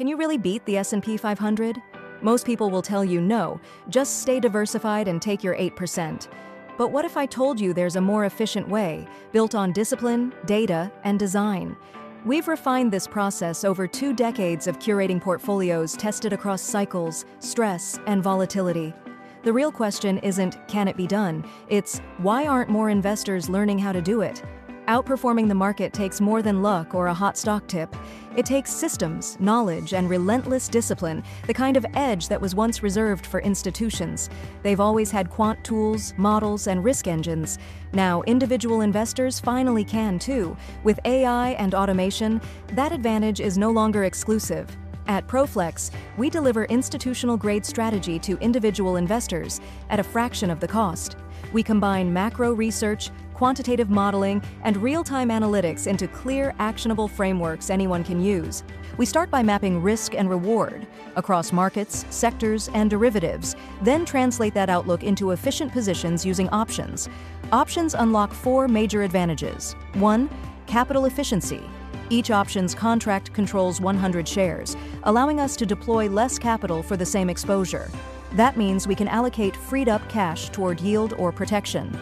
Can you really beat the S&P 500? Most people will tell you no, just stay diversified and take your 8%. But what if I told you there's a more efficient way, built on discipline, data, and design? We've refined this process over 2 decades of curating portfolios tested across cycles, stress, and volatility. The real question isn't, can it be done? It's, why aren't more investors learning how to do it? Outperforming the market takes more than luck or a hot stock tip. It takes systems, knowledge, and relentless discipline, the kind of edge that was once reserved for institutions. They've always had quant tools, models, and risk engines. Now, individual investors finally can too. With AI and automation, that advantage is no longer exclusive. At Proflex, we deliver institutional-grade strategy to individual investors at a fraction of the cost. We combine macro research, quantitative modeling, and real-time analytics into clear, actionable frameworks anyone can use. We start by mapping risk and reward across markets, sectors, and derivatives, then translate that outlook into efficient positions using options. Options unlock 4 major advantages. 1. Capital efficiency. Each options contract controls 100 shares, allowing us to deploy less capital for the same exposure. That means we can allocate freed-up cash toward yield or protection.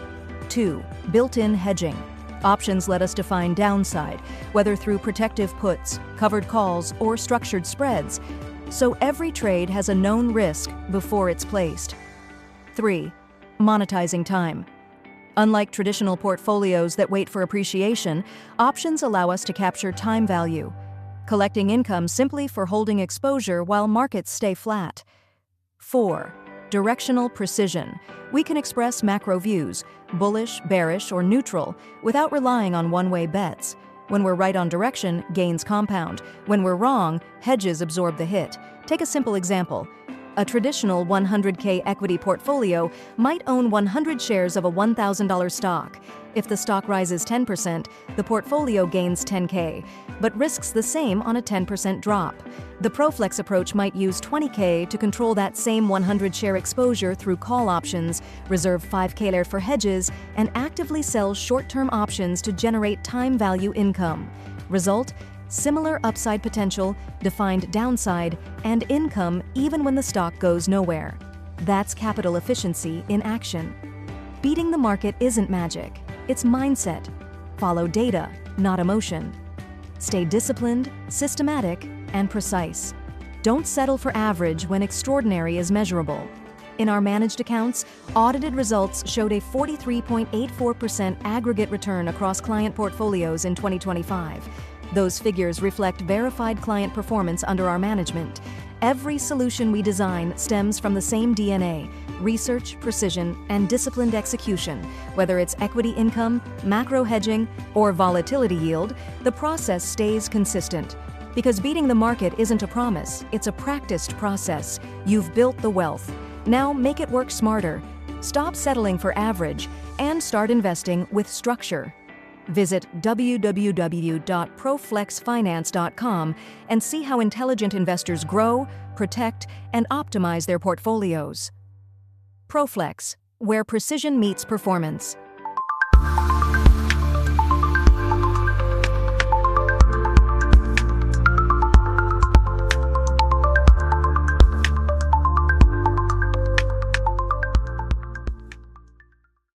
2. Built-in hedging. Options let us define downside, whether through protective puts, covered calls, or structured spreads, so every trade has a known risk before it's placed. 3. Monetizing time. Unlike traditional portfolios that wait for appreciation, options allow us to capture time value, collecting income simply for holding exposure while markets stay flat. 4. Directional precision. We can express macro views, bullish, bearish, or neutral, without relying on one-way bets. When we're right on direction, gains compound. When we're wrong, hedges absorb the hit. Take a simple example. A traditional 100K equity portfolio might own 100 shares of a $1,000 stock. If the stock rises 10%, the portfolio gains 10K, but risks the same on a 10% drop. The Proflex approach might use 20K to control that same 100-share exposure through call options, reserve 5K for hedges, and actively sell short-term options to generate time value income. Result? Similar upside potential, defined downside, and income even when the stock goes nowhere. That's capital efficiency in action. Beating the market isn't magic, it's mindset. Follow data, not emotion. Stay disciplined, systematic, and precise. Don't settle for average when extraordinary is measurable. In our managed accounts, audited results showed a 43.84% aggregate return across client portfolios in 2025. Those figures reflect verified client performance under our management. Every solution we design stems from the same DNA: research, precision, and disciplined execution. Whether it's equity income, macro hedging, or volatility yield, the process stays consistent. Because beating the market isn't a promise, it's a practiced process. You've built the wealth. Now make it work smarter. Stop settling for average and start investing with structure. Visit www.proflexfinance.com and see how intelligent investors grow, protect, and optimize their portfolios. Proflex, where precision meets performance.